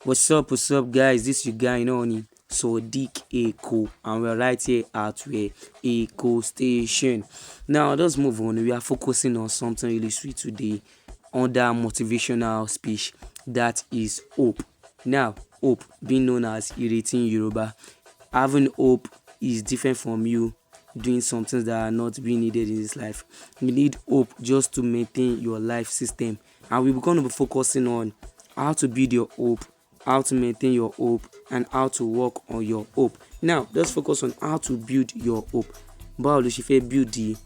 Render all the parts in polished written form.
What's up, guys? This your guy, Sodiq Eco, and we're right here at where Eco Station. Now, let's move on. We are focusing on something really sweet today under motivational speech that is hope. Now, hope, being known as irritating Yoruba, having hope is different from you doing some things that are not being needed in this life. You need hope just to maintain your life system, and we're going to be focusing on how to build your hope, how to maintain your hope, and how to work on your hope. Now, let's focus on how to build your hope. Báwo ló ṣe fẹ́ build the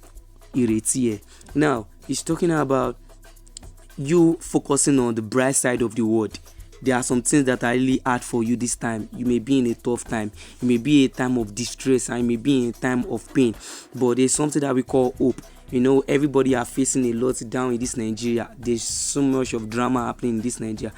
ìrètí ẹ̀? Now, he's talking about you focusing on the bright side of the world. There are some things that are really hard for you this time. You may be in a tough time. You may be in a time of distress, and you may be in a time of pain. But there's something that we call hope. Everybody are facing a lot down in this Nigeria. There's so much of drama happening in this Nigeria.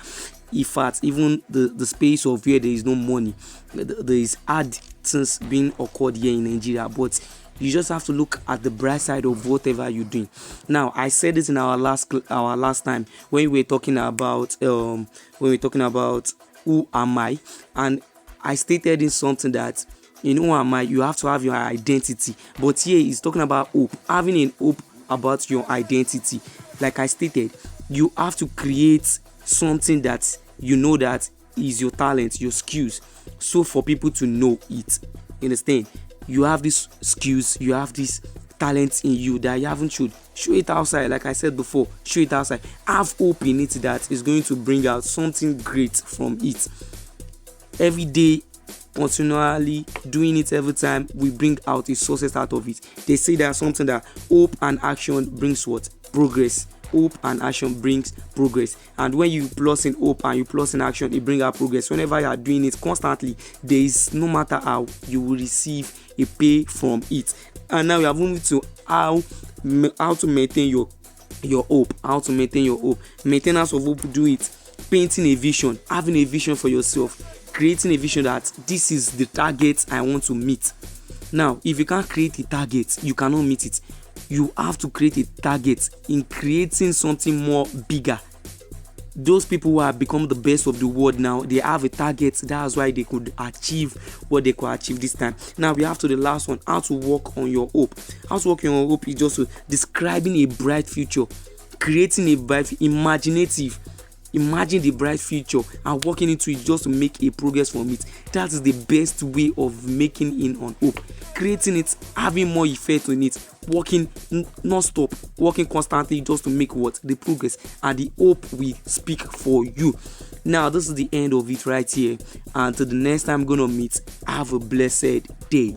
In fact, even the space of where there is no money, there is hard things being occurred here in Nigeria. But you just have to look at the bright side of whatever you're doing. Now, I said this in our last time when we were talking about who am I, and I stated in something that who am I, you have to have your identity. But here he's talking about hope, having a hope about your identity. Like I stated, you have to create something that that is your talent, your skills, so for people to know it. You understand? You have these skills, you have this talent in you that you haven't showed. Show it outside. Like I said before, show it outside. Have hope in it that is going to bring out something great from it. Every day, continually doing it, every time we bring out a success out of it. They say there's something that hope and action brings what? Progress. Hope and action brings progress, and when you plus in hope and you plus in action, it brings out progress. Whenever you are doing it constantly, there is, no matter how, you will receive a pay from it. And now we are moving to how to maintain your hope. How to maintain your hope. Maintenance of hope. Do it. Painting a vision, having a vision for yourself, creating a vision that this is the target I want to meet. Now, if you can't create a target, you cannot meet it. You have to create a target in creating something more bigger. Those people who have become the best of the world now, they have a target. That's why they could achieve what they could achieve this time. Now we have to the last one, how to work on your hope. How to work on your hope is just describing a bright future, creating a bright, imaginative. Imagine the bright future and working into it just to make a progress from it. That is the best way of making in on hope. Creating it, having more effect on it, working non-stop, working constantly just to make what? The progress, and the hope will speak for you. Now, this is the end of it right here. Until the next time I'm gonna meet, have a blessed day.